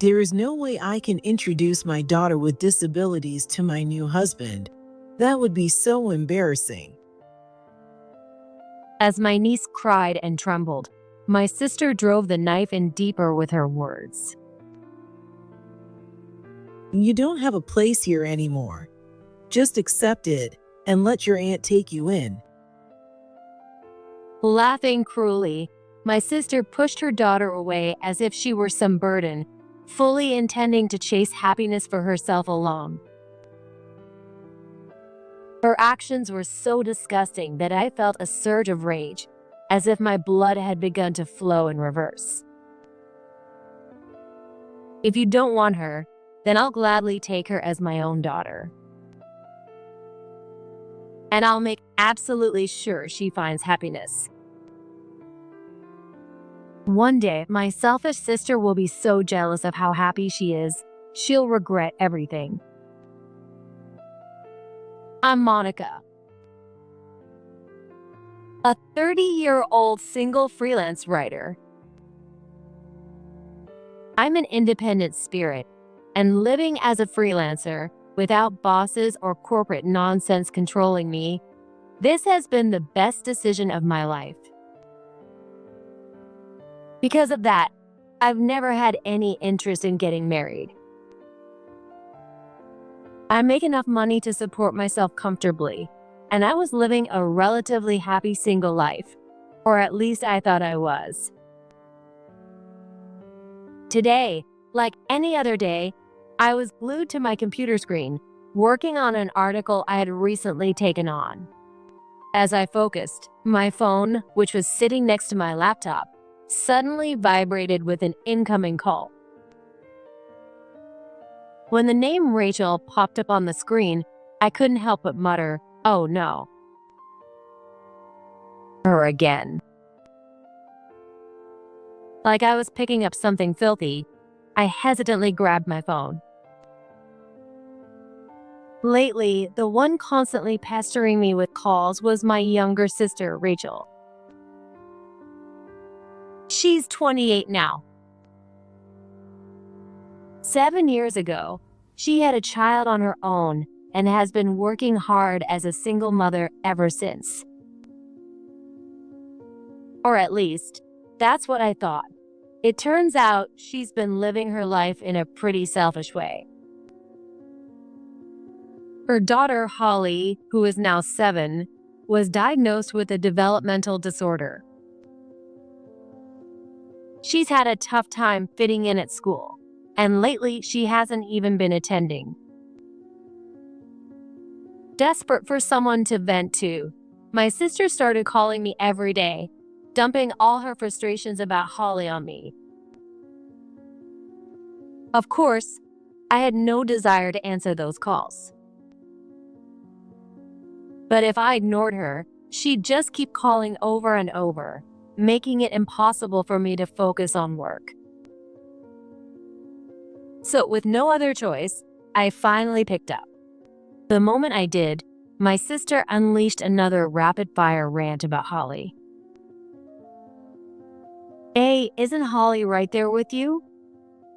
There is no way I can introduce my daughter with disabilities to my new husband. That would be so embarrassing. As my niece cried and trembled, my sister drove the knife in deeper with her words. You don't have a place here anymore. Just accept it and let your aunt take you in. Laughing cruelly, my sister pushed her daughter away as if she were some burden, fully intending to chase happiness for herself alone. Her actions were so disgusting that I felt a surge of rage, as if my blood had begun to flow in reverse. If you don't want her, then I'll gladly take her as my own daughter. And I'll make absolutely sure she finds happiness. One day, my selfish sister will be so jealous of how happy she is, she'll regret everything. I'm Monica, a 30-year-old single freelance writer. I'm an independent spirit, and living as a freelancer, without bosses or corporate nonsense controlling me, this has been the best decision of my life. Because of that, I've never had any interest in getting married. I make enough money to support myself comfortably, and I was living a relatively happy single life, or at least I thought I was. Today, like any other day, I was glued to my computer screen, working on an article I had recently taken on. As I focused, my phone, which was sitting next to my laptop, suddenly vibrated with an incoming call. When the name Rachel popped up on the screen, I couldn't help but mutter, "Oh no." Her again. Like I was picking up something filthy, I hesitantly grabbed my phone. Lately, the one constantly pestering me with calls was my younger sister, Rachel. She's 28 now. 7 years ago, she had a child on her own and has been working hard as a single mother ever since. Or at least, that's what I thought. It turns out she's been living her life in a pretty selfish way. Her daughter, Holly, who is now 7, was diagnosed with a developmental disorder. She's had a tough time fitting in at school, and lately she hasn't even been attending. Desperate for someone to vent to, my sister started calling me every day, dumping all her frustrations about Holly on me. Of course, I had no desire to answer those calls. But if I ignored her, she'd just keep calling over and over, making it impossible for me to focus on work. So with no other choice, I finally picked up. The moment I did, my sister unleashed another rapid-fire rant about Holly. Hey, isn't Holly right there with you?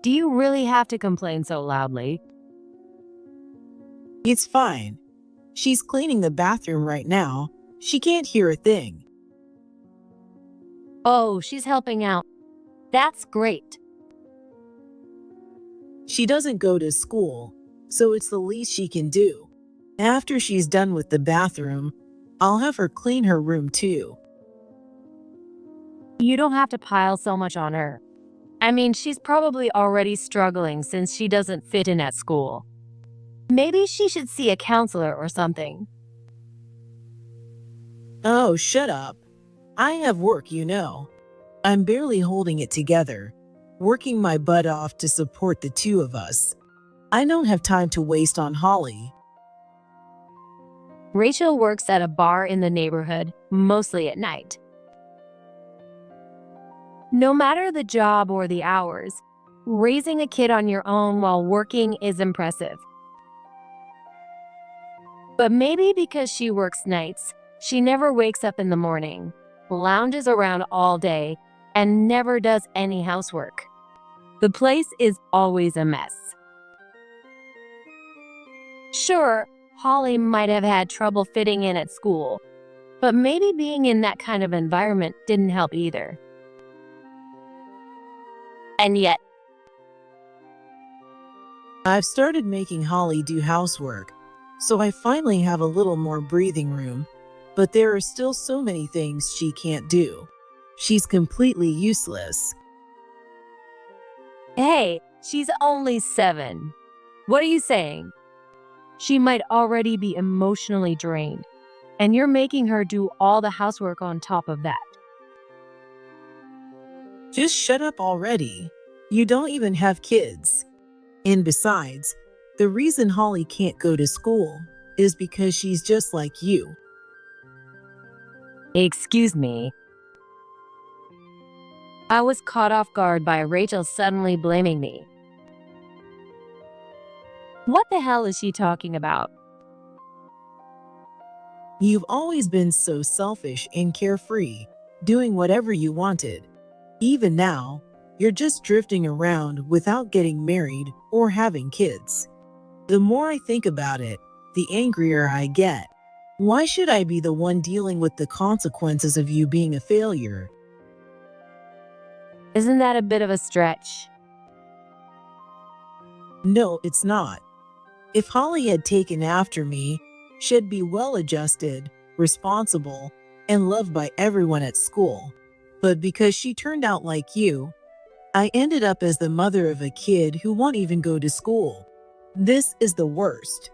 Do you really have to complain so loudly? It's fine. She's cleaning the bathroom right now. She can't hear a thing. Oh, she's helping out. That's great. She doesn't go to school, so it's the least she can do. After she's done with the bathroom, I'll have her clean her room too. You don't have to pile so much on her. I mean, she's probably already struggling since she doesn't fit in at school. Maybe she should see a counselor or something. Oh, shut up. I have work, you know. I'm barely holding it together, working my butt off to support the two of us. I don't have time to waste on Holly. Rachel works at a bar in the neighborhood, mostly at night. No matter the job or the hours, raising a kid on your own while working is impressive. But maybe because she works nights, she never wakes up in the morning, lounges around all day, and never does any housework. The place is always a mess. Sure, Holly might have had trouble fitting in at school, but maybe being in that kind of environment didn't help either. And yet, I've started making Holly do housework, so I finally have a little more breathing room, but there are still so many things she can't do. She's completely useless. hey, she's only 7. What are you saying? She might already be emotionally drained, and you're making her do all the housework on top of that. Just shut up already. You don't even have kids. And besides, the reason Holly can't go to school is because she's just like you. Excuse me. I was caught off guard by Rachel suddenly blaming me. What the hell is she talking about? You've always been so selfish and carefree, doing whatever you wanted. Even now, you're just drifting around without getting married or having kids. The more I think about it, the angrier I get. Why should I be the one dealing with the consequences of you being a failure? Isn't that a bit of a stretch? No, it's not. If Holly had taken after me, she'd be well-adjusted, responsible, and loved by everyone at school. But because she turned out like you, I ended up as the mother of a kid who won't even go to school. This is the worst.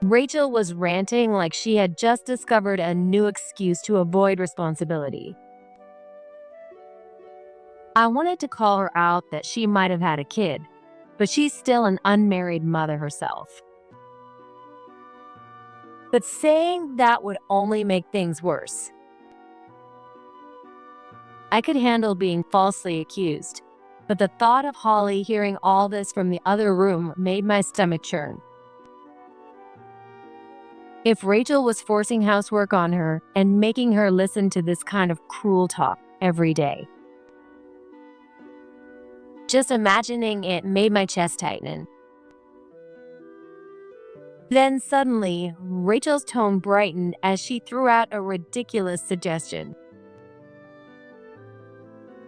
Rachel was ranting like she had just discovered a new excuse to avoid responsibility. I wanted to call her out that she might have had a kid, but she's still an unmarried mother herself. But saying that would only make things worse. I could handle being falsely accused, but the thought of Holly hearing all this from the other room made my stomach churn. If Rachel was forcing housework on her and making her listen to this kind of cruel talk every day, just imagining it made my chest tighten. Then suddenly, Rachel's tone brightened as she threw out a ridiculous suggestion.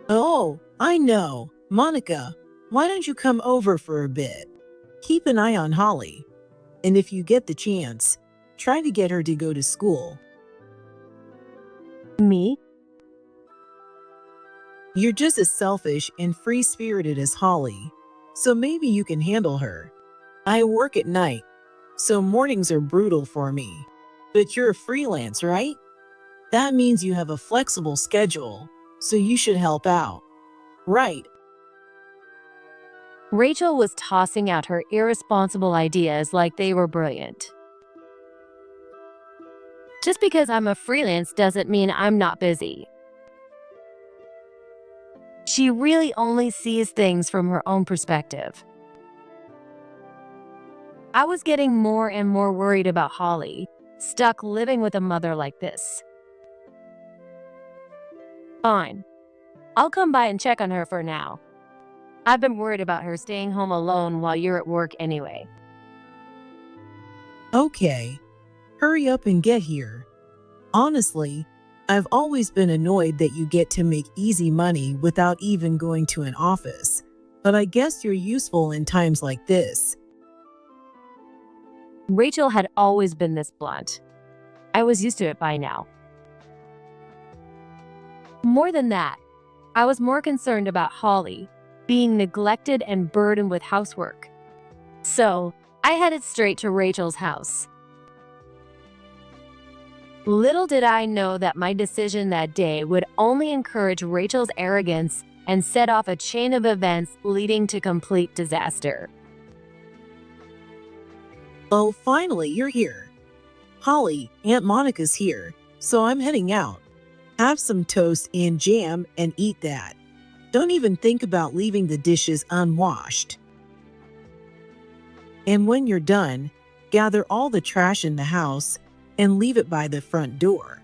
Oh, I know. Monica, why don't you come over for a bit? Keep an eye on Holly. And if you get the chance, try to get her to go to school. Me? You're just as selfish and free-spirited as Holly, so maybe you can handle her. I work at night, so mornings are brutal for me. But you're a freelance, right? That means you have a flexible schedule, so you should help out. Right. Rachel was tossing out her irresponsible ideas like they were brilliant. Just because I'm a freelance doesn't mean I'm not busy. She really only sees things from her own perspective. I was getting more and more worried about Holly, stuck living with a mother like this. Fine. I'll come by and check on her for now. I've been worried about her staying home alone while you're at work anyway. Okay. Hurry up and get here. Honestly, I've always been annoyed that you get to make easy money without even going to an office, but I guess you're useful in times like this. Rachel had always been this blunt. I was used to it by now. More than that, I was more concerned about Holly being neglected and burdened with housework. So, I headed straight to Rachel's house. Little did I know that my decision that day would only encourage Rachel's arrogance and set off a chain of events leading to complete disaster. Oh, finally, you're here. Holly, Aunt Monica's here, so I'm heading out. Have some toast and jam and eat that. Don't even think about leaving the dishes unwashed. And when you're done, gather all the trash in the house and leave it by the front door.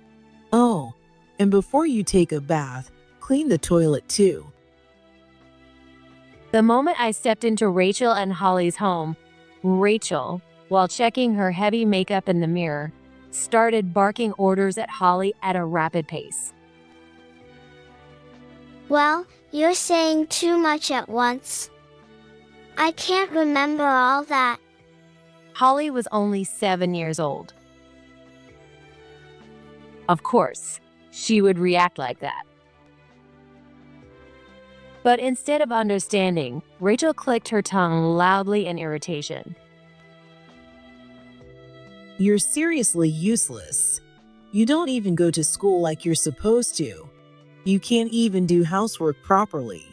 Oh, and before you take a bath, clean the toilet too. The moment I stepped into Rachel and Holly's home, Rachel, while checking her heavy makeup in the mirror, started barking orders at Holly at a rapid pace. Well, you're saying too much at once. I can't remember all that. Holly was only 7 years old. Of course, she would react like that. But instead of understanding, Rachel clicked her tongue loudly in irritation. You're seriously useless. You don't even go to school like you're supposed to. You can't even do housework properly.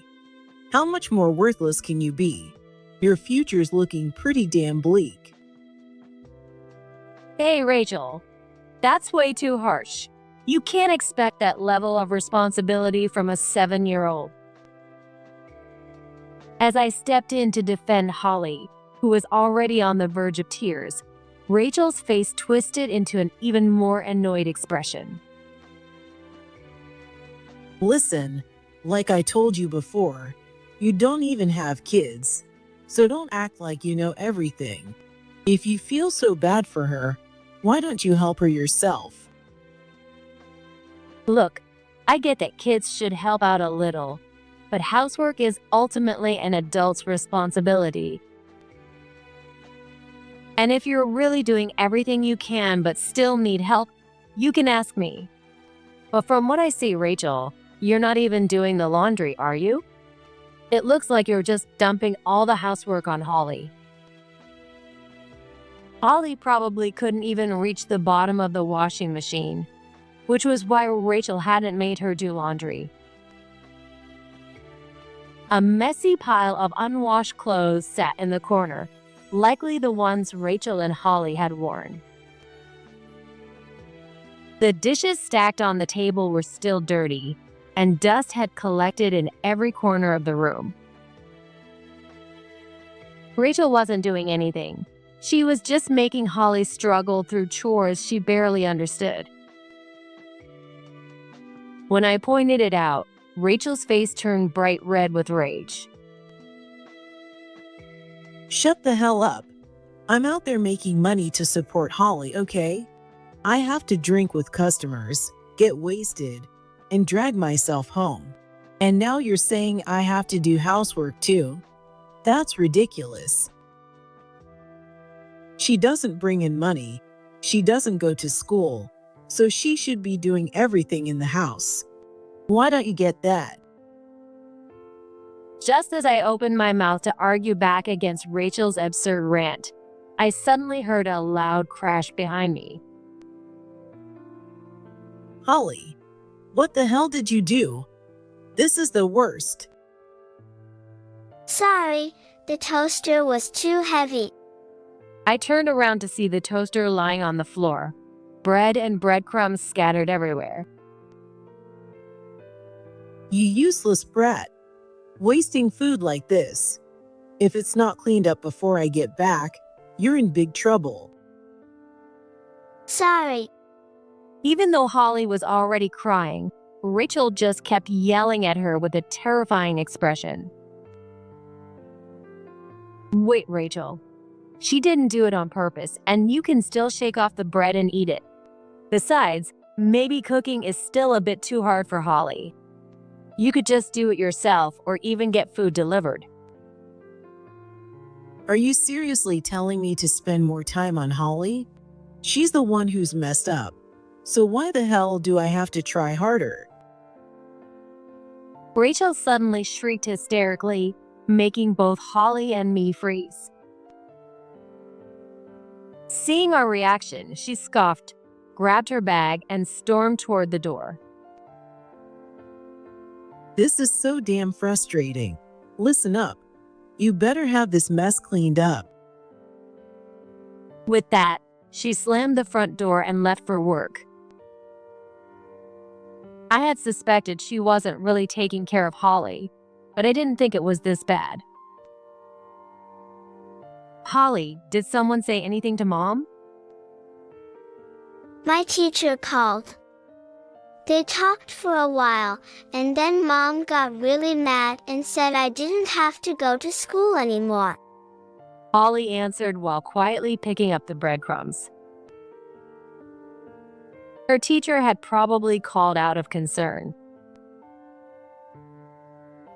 How much more worthless can you be? Your future's looking pretty damn bleak. Hey, Rachel, that's way too harsh. You can't expect that level of responsibility from a 7-year-old. As I stepped in to defend Holly, who was already on the verge of tears, Rachel's face twisted into an even more annoyed expression. Listen, like I told you before, you don't even have kids, so don't act like you know everything. If you feel so bad for her, why don't you help her yourself? Look, I get that kids should help out a little, but housework is ultimately an adult's responsibility. And if you're really doing everything you can but still need help, you can ask me. But from what I see, Rachel, you're not even doing the laundry, are you? It looks like you're just dumping all the housework on Holly. Holly probably couldn't even reach the bottom of the washing machine, which was why Rachel hadn't made her do laundry. A messy pile of unwashed clothes sat in the corner, likely the ones Rachel and Holly had worn. The dishes stacked on the table were still dirty, and dust had collected in every corner of the room. Rachel wasn't doing anything. She was just making Holly struggle through chores she barely understood. When I pointed it out, Rachel's face turned bright red with rage. Shut the hell up. I'm out there making money to support Holly, okay? I have to drink with customers, get wasted, and drag myself home. And now you're saying I have to do housework too? That's ridiculous. She doesn't bring in money. She doesn't go to school, so she should be doing everything in the house. Why don't you get that? Just as I opened my mouth to argue back against Rachel's absurd rant, I suddenly heard a loud crash behind me. Holly, what the hell did you do? This is the worst. Sorry, the toaster was too heavy. I turned around to see the toaster lying on the floor, bread and breadcrumbs scattered everywhere. You useless brat. Wasting food like this. If it's not cleaned up before I get back, you're in big trouble. Sorry. Even though Holly was already crying, Rachel just kept yelling at her with a terrifying expression. Wait, Rachel. She didn't do it on purpose, and you can still shake off the bread and eat it. Besides, maybe cooking is still a bit too hard for Holly. You could just do it yourself or even get food delivered. Are you seriously telling me to spend more time on Holly? She's the one who's messed up. So why the hell do I have to try harder? Rachel suddenly shrieked hysterically, making both Holly and me freeze. Seeing our reaction, she scoffed, grabbed her bag, and stormed toward the door. This is so damn frustrating. Listen up. You better have this mess cleaned up. With that, she slammed the front door and left for work. I had suspected she wasn't really taking care of Holly, but I didn't think it was this bad. Holly, did someone say anything to Mom? My teacher called. They talked for a while, and then Mom got really mad and said I didn't have to go to school anymore. Holly answered while quietly picking up the breadcrumbs. Her teacher had probably called out of concern.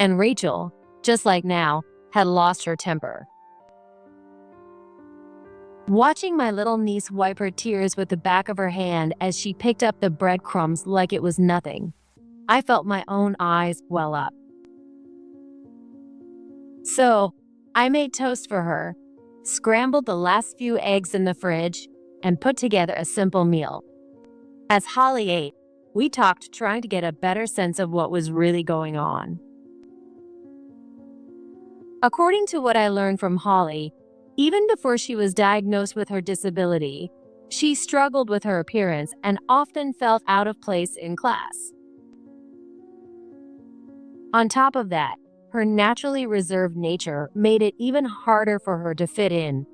And Rachel, just like now, had lost her temper. Watching my little niece wipe her tears with the back of her hand as she picked up the breadcrumbs like it was nothing, I felt my own eyes well up. So, I made toast for her, scrambled the last few eggs in the fridge, and put together a simple meal. As Holly ate, we talked, trying to get a better sense of what was really going on. According to what I learned from Holly, even before she was diagnosed with her disability, she struggled with her appearance and often felt out of place in class. On top of that, her naturally reserved nature made it even harder for her to fit in,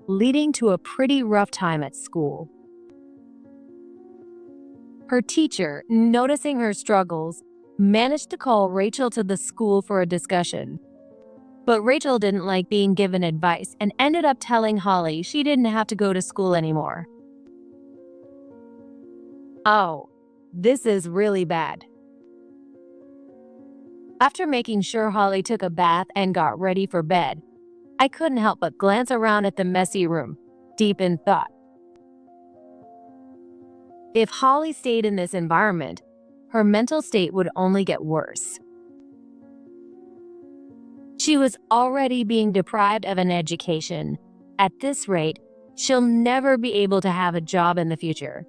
leading to a pretty rough time at school. Her teacher, noticing her struggles, managed to call Rachel to the school for a discussion. But Rachel didn't like being given advice and ended up telling Holly she didn't have to go to school anymore. Oh, this is really bad. After making sure Holly took a bath and got ready for bed, I couldn't help but glance around at the messy room, deep in thought. If Holly stayed in this environment, her mental state would only get worse. She was already being deprived of an education. At this rate, she'll never be able to have a job in the future.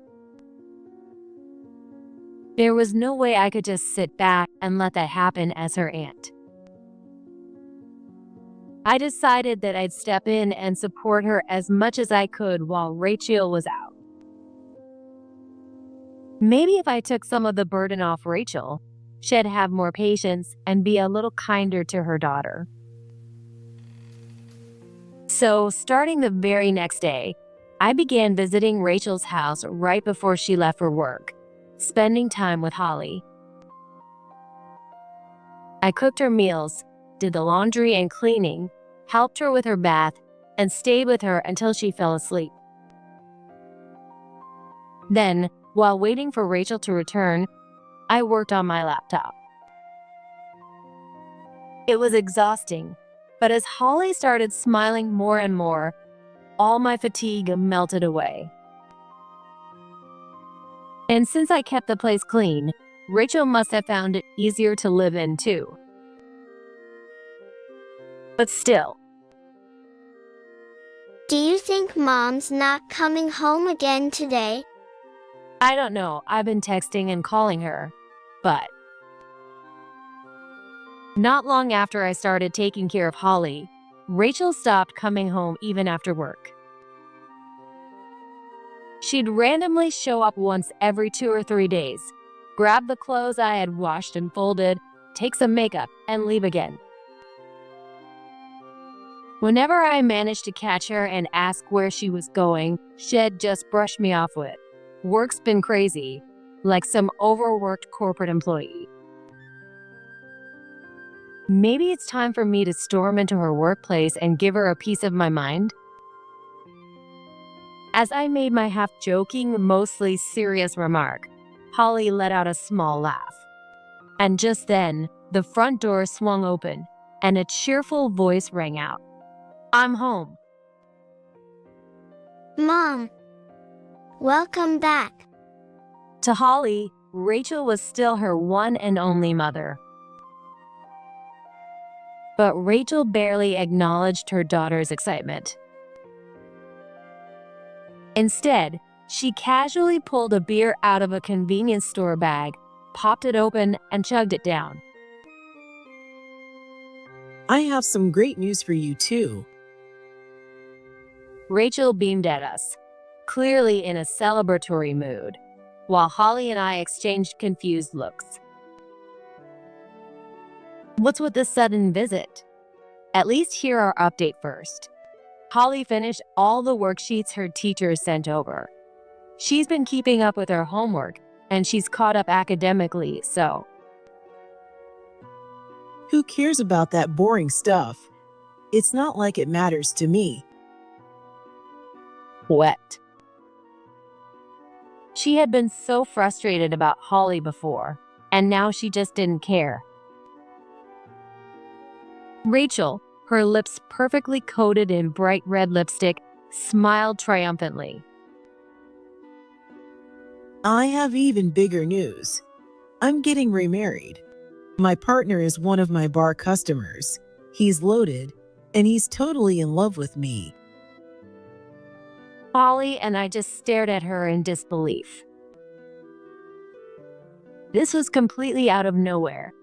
There was no way I could just sit back and let that happen as her aunt. I decided that I'd step in and support her as much as I could while Rachel was out. Maybe if I took some of the burden off Rachel, she'd have more patience and be a little kinder to her daughter. So, starting the very next day, I began visiting Rachel's house right before she left for work, spending time with Holly. I cooked her meals, did the laundry and cleaning, helped her with her bath, and stayed with her until she fell asleep. Then, while waiting for Rachel to return, I worked on my laptop. It was exhausting, but as Holly started smiling more and more, all my fatigue melted away. And since I kept the place clean, Rachel must have found it easier to live in too. But still. Do you think Mom's not coming home again today? I don't know, I've been texting and calling her, but not long after I started taking care of Holly, Rachel stopped coming home even after work. She'd randomly show up once every 2 or 3 days, grab the clothes I had washed and folded, take some makeup, and leave again. Whenever I managed to catch her and ask where she was going, she'd just brush me off with, "Work's been crazy," like some overworked corporate employee. Maybe it's time for me to storm into her workplace and give her a piece of my mind? As I made my half-joking, mostly serious remark, Holly let out a small laugh. And just then, the front door swung open, and a cheerful voice rang out. "I'm home." Mom, welcome back. To Holly, Rachel was still her one and only mother. But Rachel barely acknowledged her daughter's excitement. Instead, she casually pulled a beer out of a convenience store bag, popped it open, and chugged it down. I have some great news for you too. Rachel beamed at us, clearly in a celebratory mood, while Holly and I exchanged confused looks. What's with this sudden visit? At least hear our update first. Holly finished all the worksheets her teachers sent over. She's been keeping up with her homework and she's caught up academically, so. Who cares about that boring stuff? It's not like it matters to me. Wet. She had been so frustrated about Holly before, and now she just didn't care. Rachel, her lips perfectly coated in bright red lipstick, smiled triumphantly. I have even bigger news. I'm getting remarried. My partner is one of my bar customers. He's loaded, and he's totally in love with me. Holly and I just stared at her in disbelief. This was completely out of nowhere,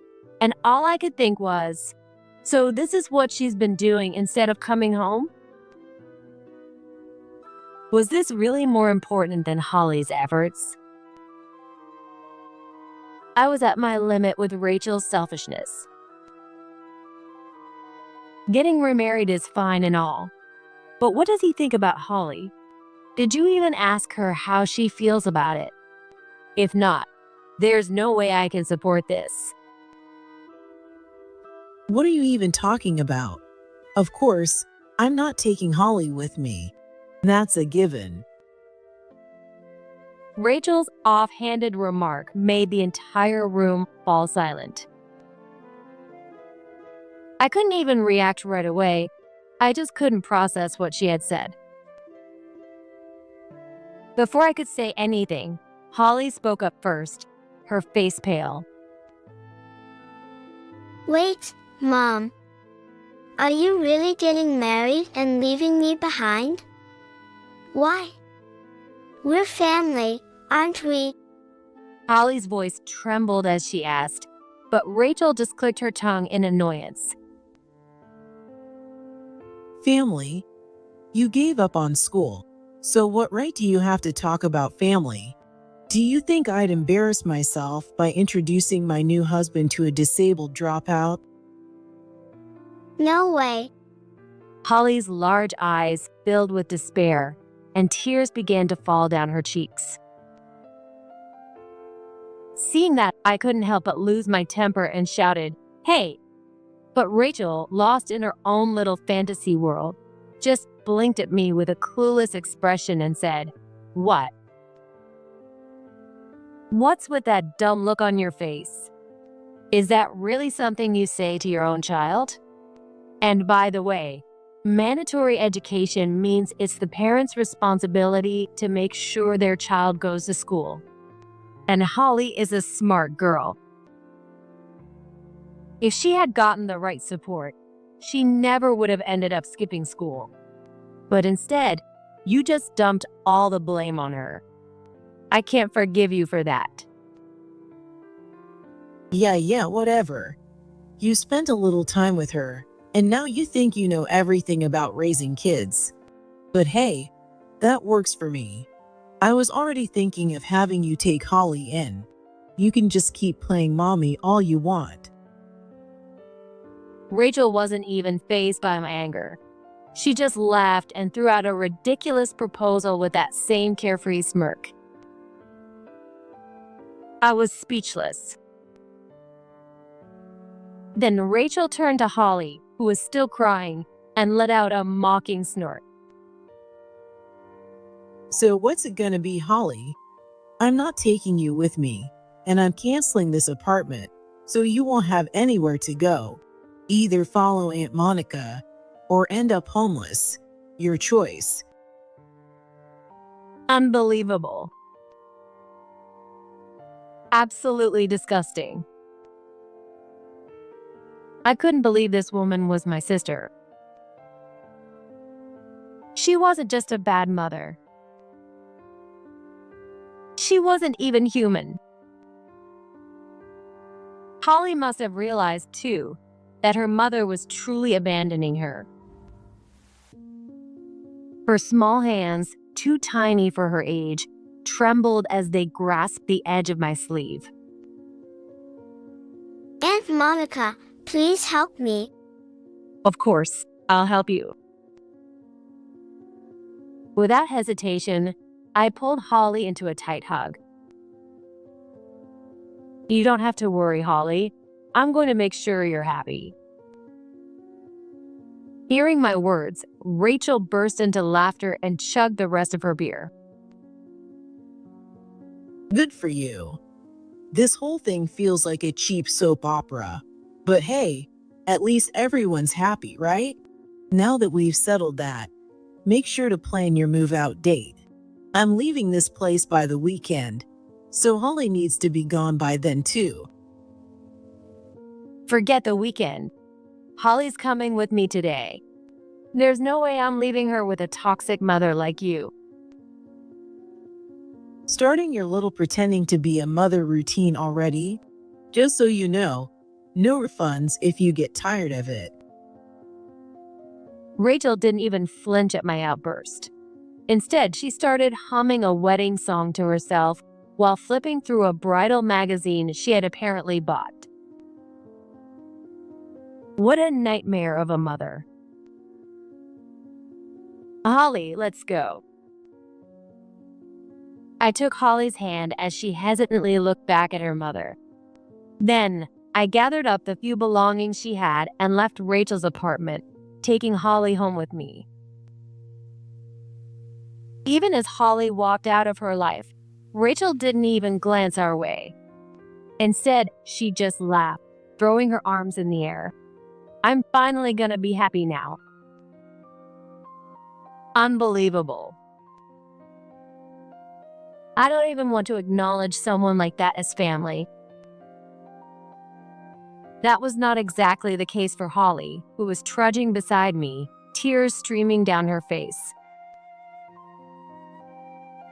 and all I could think was, so this is what she's been doing instead of coming home? Was this really more important than Holly's efforts? I was at my limit with Rachel's selfishness. Getting remarried is fine and all, but what does he think about Holly? Did you even ask her how she feels about it? If not, there's no way I can support this. What are you even talking about? Of course, I'm not taking Holly with me. That's a given. Rachel's offhanded remark made the entire room fall silent. I couldn't even react right away. I just couldn't process what she had said. Before I could say anything, Holly spoke up first, her face pale. Wait, Mom. Are you really getting married and leaving me behind? Why? We're family, aren't we? Holly's voice trembled as she asked, but Rachel just clicked her tongue in annoyance. Family? You gave up on school, so what right do you have to talk about family? Do you think I'd embarrass myself by introducing my new husband to a disabled dropout? No way. Holly's large eyes filled with despair, and tears began to fall down her cheeks. Seeing that, I couldn't help but lose my temper and shouted, "Hey!" But Rachel, lost in her own little fantasy world, just blinked at me with a clueless expression and said, "What? What's with that dumb look on your face? Is that really something you say to your own child? And by the way, mandatory education means it's the parent's responsibility to make sure their child goes to school. And Holly is a smart girl. If she had gotten the right support, she never would have ended up skipping school. But instead, you just dumped all the blame on her. I can't forgive you for that." Yeah, whatever. You spent a little time with her, and now you think you know everything about raising kids. But hey, that works for me. I was already thinking of having you take Holly in. You can just keep playing mommy all you want. Rachel wasn't even fazed by my anger. She just laughed and threw out a ridiculous proposal with that same carefree smirk. I was speechless. Then Rachel turned to Holly, who was still crying, and let out a mocking snort. So what's it gonna be, Holly? I'm not taking you with me, and I'm canceling this apartment, so you won't have anywhere to go. Either follow Aunt Monica or end up homeless. Your choice. Unbelievable. Absolutely disgusting. I couldn't believe this woman was my sister. She wasn't just a bad mother. She wasn't even human. Holly must have realized, too, that her mother was truly abandoning her. Her small hands, too tiny for her age, trembled as they grasped the edge of my sleeve. Aunt Monica, please help me. Of course, I'll help you. Without hesitation, I pulled Holly into a tight hug. You don't have to worry, Holly. I'm going to make sure you're happy. Hearing my words, Rachel burst into laughter and chugged the rest of her beer. Good for you. This whole thing feels like a cheap soap opera. But hey, at least everyone's happy, right? Now that we've settled that, make sure to plan your move-out date. I'm leaving this place by the weekend, so Holly needs to be gone by then too. Forget the weekend. Holly's coming with me today. There's no way I'm leaving her with a toxic mother like you. Starting your little pretending to be a mother routine already? Just so you know, no refunds if you get tired of it. Rachel didn't even flinch at my outburst. Instead, she started humming a wedding song to herself while flipping through a bridal magazine she had apparently bought. What a nightmare of a mother. Holly, let's go. I took Holly's hand as she hesitantly looked back at her mother. Then, I gathered up the few belongings she had and left Rachel's apartment, taking Holly home with me. Even as Holly walked out of her life, Rachel didn't even glance our way. Instead, she just laughed, throwing her arms in the air. I'm finally gonna be happy now. Unbelievable. I don't even want to acknowledge someone like that as family. That was not exactly the case for Holly, who was trudging beside me, tears streaming down her face.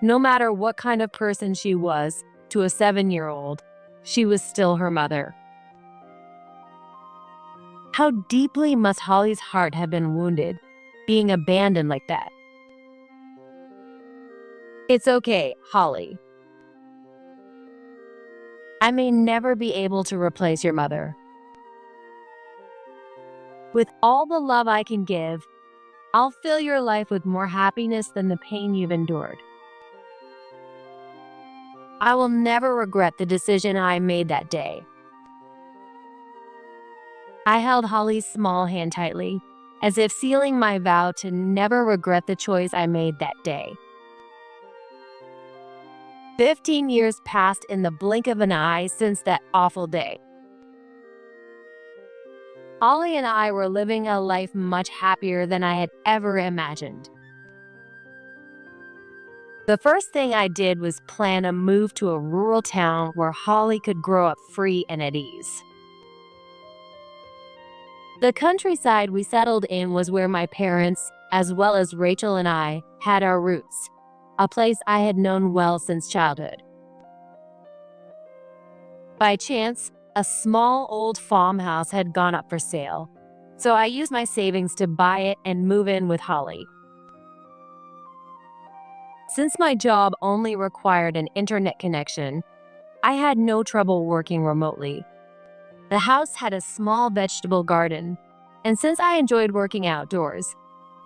No matter what kind of person she was, to a 7-year-old, she was still her mother. How deeply must Holly's heart have been wounded, being abandoned like that? It's okay, Holly. I may never be able to replace your mother. With all the love I can give, I'll fill your life with more happiness than the pain you've endured. I will never regret the decision I made that day. I held Holly's small hand tightly, as if sealing my vow to never regret the choice I made that day. 15 years passed in the blink of an eye since that awful day. Holly and I were living a life much happier than I had ever imagined. The first thing I did was plan a move to a rural town where Holly could grow up free and at ease. The countryside we settled in was where my parents, as well as Rachel and I, had our roots, a place I had known well since childhood. By chance, a small old farmhouse had gone up for sale, so I used my savings to buy it and move in with Holly. Since my job only required an internet connection, I had no trouble working remotely. The house had a small vegetable garden, and since I enjoyed working outdoors,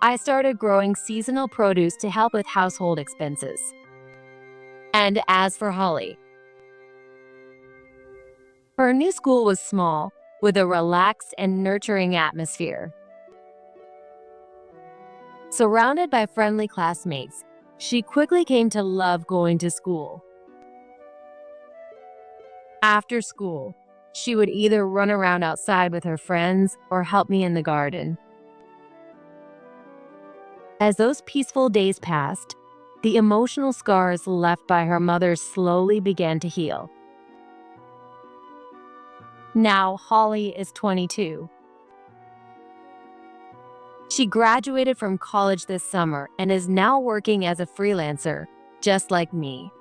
I started growing seasonal produce to help with household expenses. And as for Holly, her new school was small, with a relaxed and nurturing atmosphere. Surrounded by friendly classmates, she quickly came to love going to school. After school, she would either run around outside with her friends or help me in the garden. As those peaceful days passed, the emotional scars left by her mother slowly began to heal. Now Holly is 22. She graduated from college this summer and is now working as a freelancer, just like me.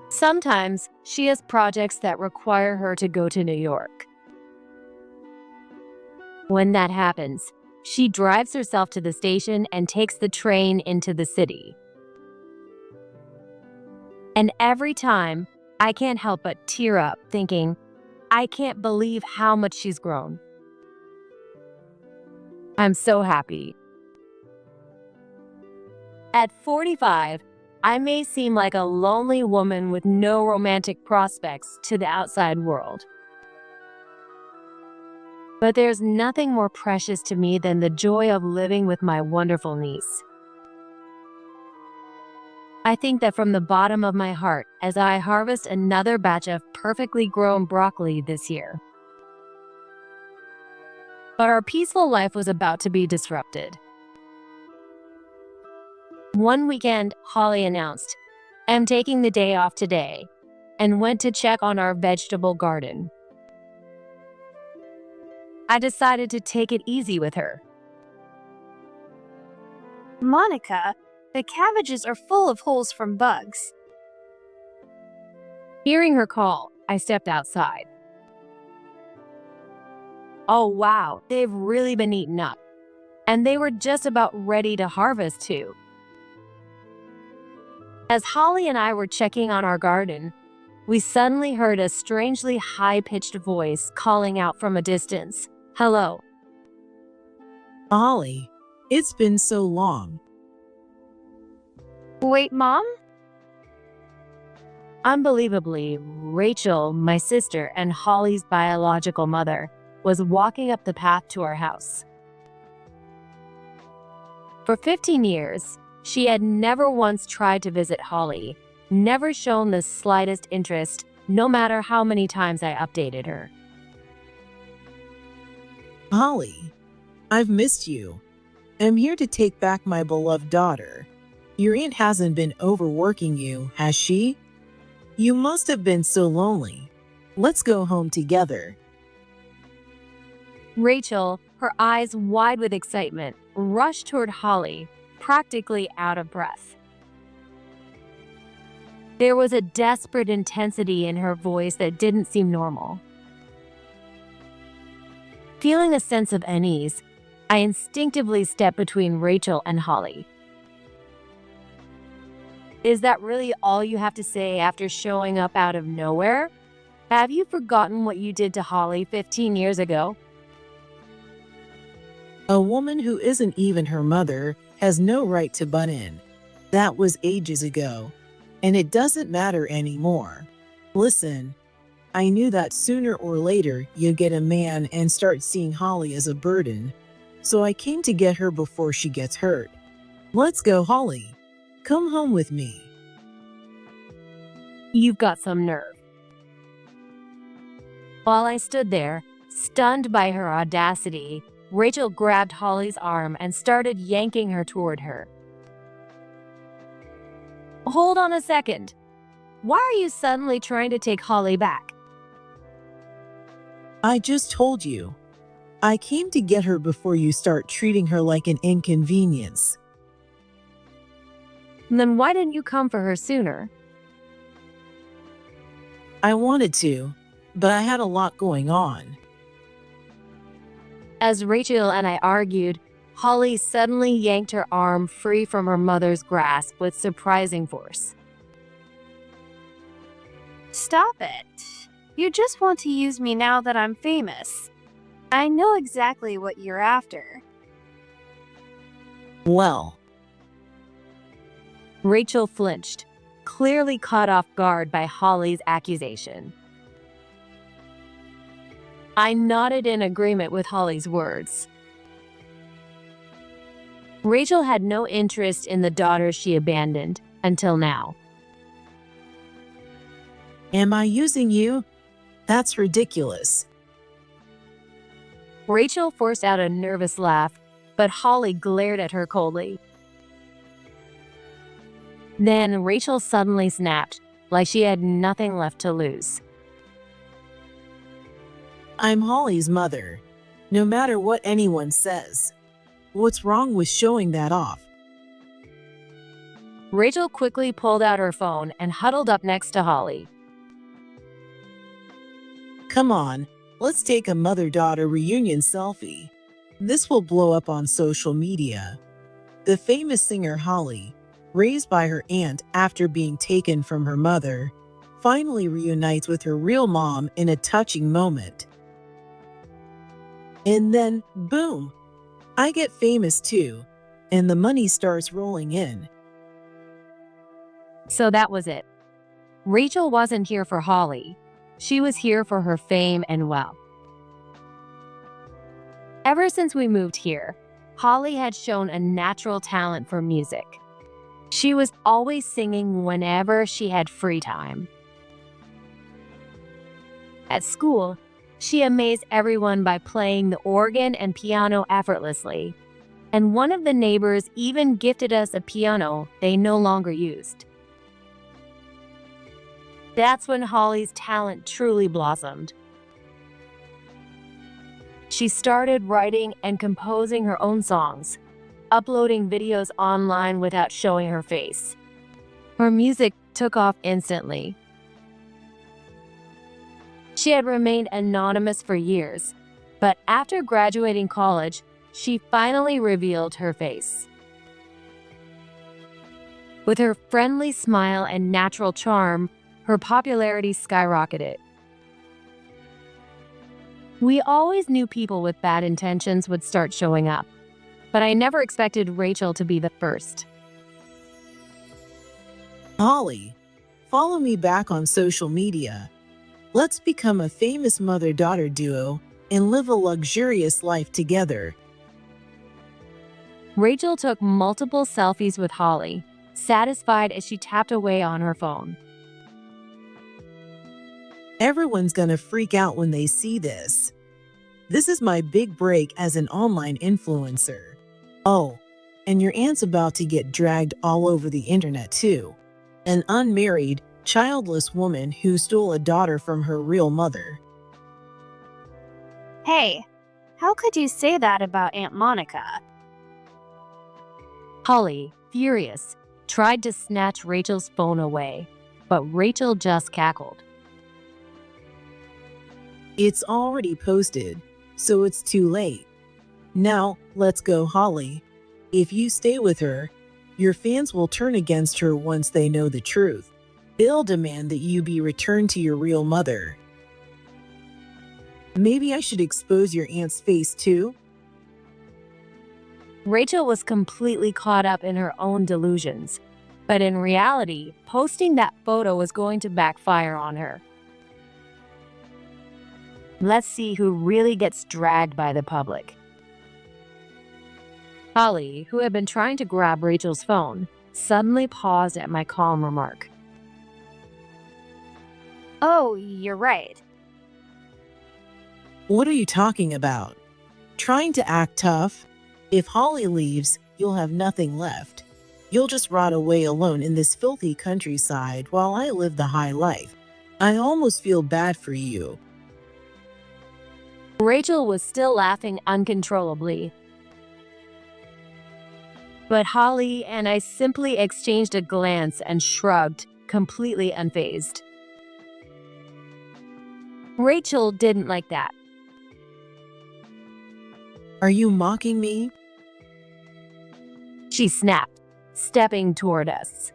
Sometimes she has projects that require her to go to New York. When that happens, she drives herself to the station and takes the train into the city. And every time, I can't help but tear up, thinking, I can't believe how much she's grown. I'm so happy. At 45, I may seem like a lonely woman with no romantic prospects to the outside world. But there's nothing more precious to me than the joy of living with my wonderful niece. I think that from the bottom of my heart as I harvest another batch of perfectly grown broccoli this year. But our peaceful life was about to be disrupted. One weekend, Holly announced, "I'm taking the day off today," and went to check on our vegetable garden. I decided to take it easy with her. Monica, the cabbages are full of holes from bugs. Hearing her call, I stepped outside. Oh wow, they've really been eaten up. And they were just about ready to harvest too. As Holly and I were checking on our garden, we suddenly heard a strangely high-pitched voice calling out from a distance, "Hello." Holly, it's been so long. Wait, Mom? Unbelievably, Rachel, my sister and Holly's biological mother, was walking up the path to our house. For 15 years, she had never once tried to visit Holly, never shown the slightest interest, no matter how many times I updated her. Holly, I've missed you. I'm here to take back my beloved daughter. Your aunt hasn't been overworking you, has she? You must have been so lonely. Let's go home together. Rachel, her eyes wide with excitement, rushed toward Holly, practically out of breath. There was a desperate intensity in her voice that didn't seem normal. Feeling a sense of unease, I instinctively stepped between Rachel and Holly. "Is that really all you have to say after showing up out of nowhere? Have you forgotten what you did to Holly 15 years ago?" A woman who isn't even her mother has no right to butt in. That was ages ago, and it doesn't matter anymore. Listen, I knew that sooner or later you'd get a man and start seeing Holly as a burden, so I came to get her before she gets hurt. Let's go, Holly. Come home with me. "You've got some nerve." While I stood there, stunned by her audacity, Rachel grabbed Holly's arm and started yanking her toward her. "Hold on a second. Why are you suddenly trying to take Holly back?" I just told you. I came to get her before you start treating her like an inconvenience. "Then why didn't you come for her sooner?" I wanted to, but I had a lot going on. As Rachel and I argued, Holly suddenly yanked her arm free from her mother's grasp with surprising force. Stop it. You just want to use me now that I'm famous. I know exactly what you're after. Well, Rachel flinched, clearly caught off guard by Holly's accusation. I nodded in agreement with Holly's words. Rachel had no interest in the daughter she abandoned until now. am I using you? That's ridiculous. Rachel forced out a nervous laugh, but Holly glared at her coldly. Then Rachel suddenly snapped, like she had nothing left to lose. I'm Holly's mother, no matter what anyone says. What's wrong with showing that off? Rachel quickly pulled out her phone and huddled up next to Holly. Come on, let's take a mother-daughter reunion selfie. This will blow up on social media. The famous singer Holly, raised by her aunt after being taken from her mother, finally reunites with her real mom in a touching moment. And then, boom, I get famous too, and the money starts rolling in. So that was it. Rachel wasn't here for Holly. She was here for her fame and wealth. Ever since we moved here, Holly had shown a natural talent for music. She was always singing whenever she had free time. At school, she amazed everyone by playing the organ and piano effortlessly, and one of the neighbors even gifted us a piano they no longer used. That's when Holly's talent truly blossomed. She started writing and composing her own songs, uploading videos online without showing her face. Her music took off instantly. She had remained anonymous for years, but after graduating college, she finally revealed her face. With her friendly smile and natural charm, her popularity skyrocketed. We always knew people with bad intentions would start showing up, but I never expected Rachel to be the first. Holly, follow me back on social media. Let's become a famous mother-daughter duo and live a luxurious life together. Rachel took multiple selfies with Holly, satisfied as she tapped away on her phone. Everyone's gonna freak out when they see this. This is my big break as an online influencer. Oh, and your aunt's about to get dragged all over the internet too. An unmarried, childless woman who stole a daughter from her real mother. Hey, how could you say that about Aunt Monica? Holly, furious, tried to snatch Rachel's phone away, but Rachel just cackled. It's already posted, so it's too late. Now, let's go, Holly. If you stay with her, your fans will turn against her once they know the truth. They'll demand that you be returned to your real mother. Maybe I should expose your aunt's face too? Rachel was completely caught up in her own delusions, but in reality, posting that photo was going to backfire on her. Let's see who really gets dragged by the public. Holly, who had been trying to grab Rachel's phone, suddenly paused at my calm remark. Oh, you're right. What are you talking about? Trying to act tough? If Holly leaves, you'll have nothing left. You'll just rot away alone in this filthy countryside while I live the high life. I almost feel bad for you. Rachel was still laughing uncontrollably. But Holly and I simply exchanged a glance and shrugged, completely unfazed. Rachel didn't like that. Are you mocking me? She snapped, stepping toward us.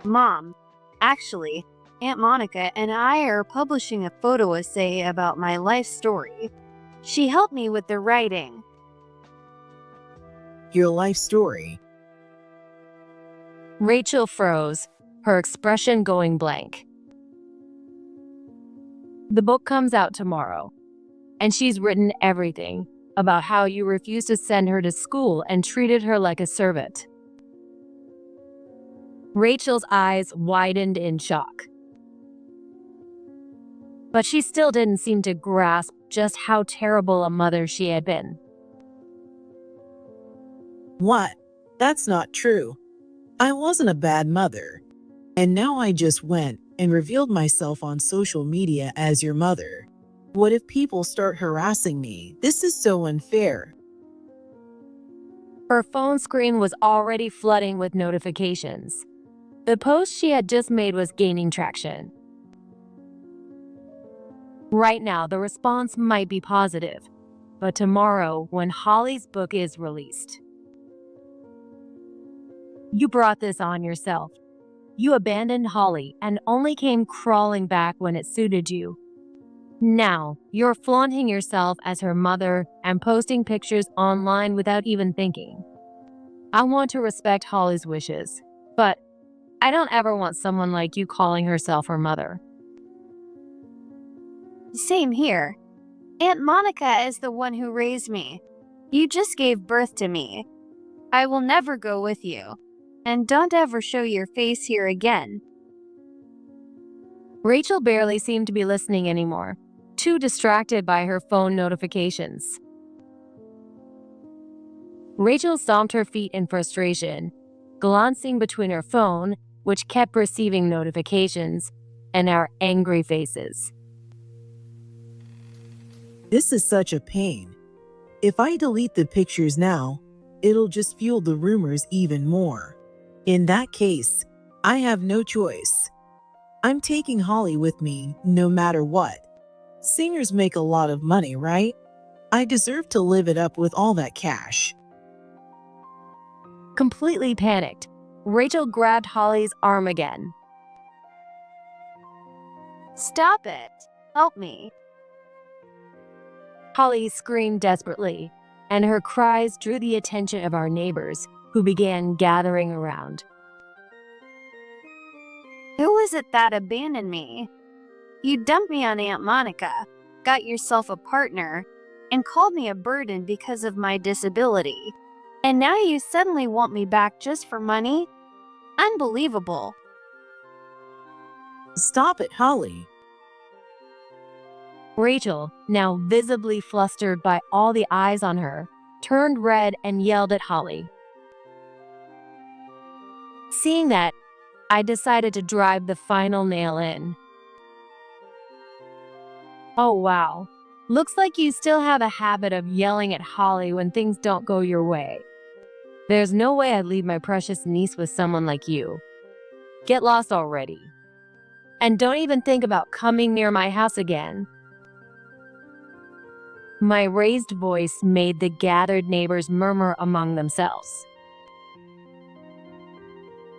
Mom, actually, Aunt Monica and I are publishing a photo essay about my life story. She helped me with the writing. Your life story. Rachel froze, her expression going blank. The book comes out tomorrow, and she's written everything about how you refused to send her to school and treated her like a servant. Rachel's eyes widened in shock. But she still didn't seem to grasp just how terrible a mother she had been. What? That's not true. I wasn't a bad mother. And now I just went and revealed myself on social media as your mother. What if people start harassing me? This is so unfair. Her phone screen was already flooding with notifications. The post she had just made was gaining traction. Right now, the response might be positive, but tomorrow, when Holly's book is released. You brought this on yourself. You abandoned Holly and only came crawling back when it suited you. Now, you're flaunting yourself as her mother and posting pictures online without even thinking. I want to respect Holly's wishes, But I don't ever want someone like you calling herself her mother. Same here. Aunt Monica is the one who raised me. You just gave birth to me. I will never go with you. And don't ever show your face here again. Rachel barely seemed to be listening anymore, too distracted by her phone notifications. Rachel stomped her feet in frustration, glancing between her phone, which kept receiving notifications, and our angry faces. This is such a pain. If I delete the pictures now, it'll just fuel the rumors even more. In that case, I have no choice. I'm taking Holly with me no matter what. Singers make a lot of money, right? I deserve to live it up with all that cash. Completely panicked, Rachel grabbed Holly's arm again. Stop it. Help me. Holly screamed desperately, and her cries drew the attention of our neighbors, who began gathering around. Who is it that abandoned me? You dumped me on Aunt Monica, got yourself a partner, and called me a burden because of my disability. And now you suddenly want me back just for money? Unbelievable. Stop it, Holly. Rachel, now visibly flustered by all the eyes on her, turned red and yelled at Holly. Seeing that, I decided to drive the final nail in. Oh wow, looks like you still have a habit of yelling at Holly when things don't go your way. There's no way I'd leave my precious niece with someone like you. Get lost already. And don't even think about coming near my house again. My raised voice made the gathered neighbors murmur among themselves.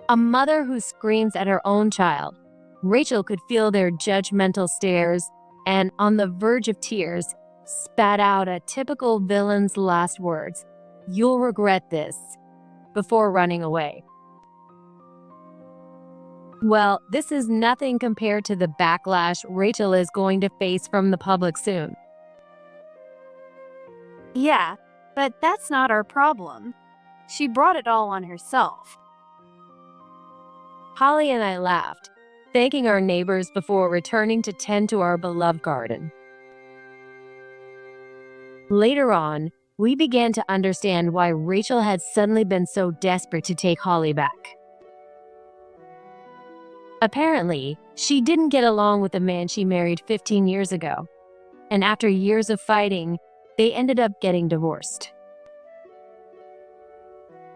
A mother who screams at her own child, Rachel could feel their judgmental stares and, on the verge of tears, spat out a typical villain's last words, "You'll regret this," before running away. Well, this is nothing compared to the backlash Rachel is going to face from the public soon. Yeah, but that's not our problem. She brought it all on herself. Holly and I laughed, thanking our neighbors before returning to tend to our beloved garden. Later on, we began to understand why Rachel had suddenly been so desperate to take Holly back. Apparently, she didn't get along with the man she married 15 years ago, and after years of fighting, they ended up getting divorced.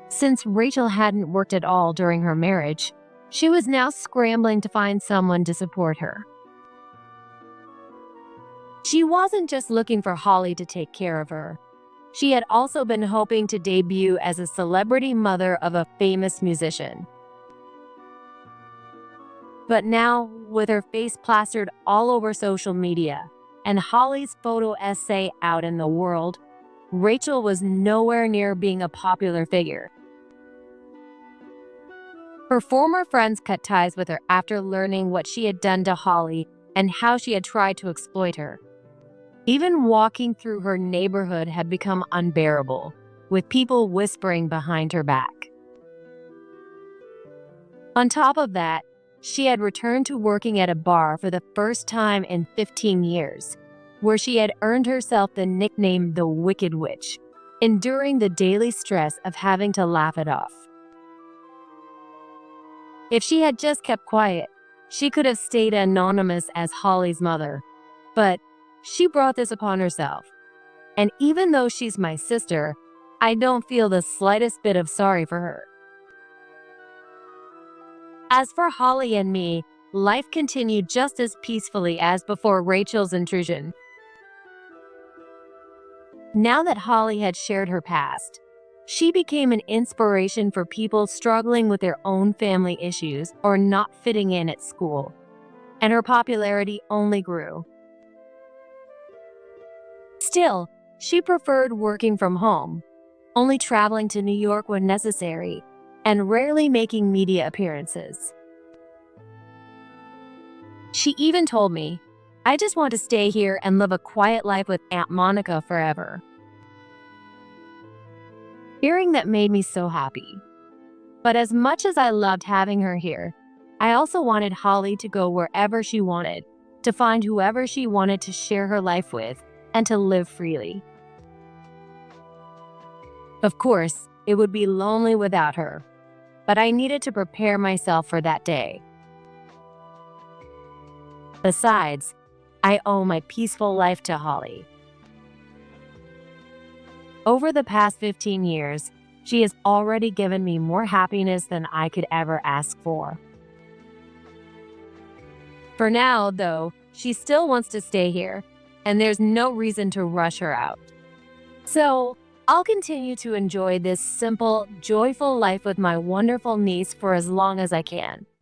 Since Rachel hadn't worked at all during her marriage, she was now scrambling to find someone to support her. She wasn't just looking for Holly to take care of her. She had also been hoping to debut as a celebrity mother of a famous musician. But now, with her face plastered all over social media and Holly's photo essay out in the world, Rachel was nowhere near being a popular figure. Her former friends cut ties with her after learning what she had done to Holly and how she had tried to exploit her. Even walking through her neighborhood had become unbearable, with people whispering behind her back. On top of that, she had returned to working at a bar for the first time in 15 years, where she had earned herself the nickname the Wicked Witch, enduring the daily stress of having to laugh it off. If she had just kept quiet, she could have stayed anonymous as Holly's mother. But she brought this upon herself. And even though she's my sister, I don't feel the slightest bit of sorry for her. As for Holly and me, life continued just as peacefully as before Rachel's intrusion. Now that Holly had shared her past, she became an inspiration for people struggling with their own family issues or not fitting in at school, and her popularity only grew. Still, she preferred working from home, only traveling to New York when necessary, and rarely making media appearances. She even told me, "I just want to stay here and live a quiet life with Aunt Monica forever." Hearing that made me so happy. But as much as I loved having her here, I also wanted Holly to go wherever she wanted, to find whoever she wanted to share her life with, and to live freely. Of course, it would be lonely without her, but I needed to prepare myself for that day. Besides, I owe my peaceful life to Holly. Over the past 15 years, she has already given me more happiness than I could ever ask for. For now, though, she still wants to stay here, and there's no reason to rush her out. So, I'll continue to enjoy this simple, joyful life with my wonderful niece for as long as I can.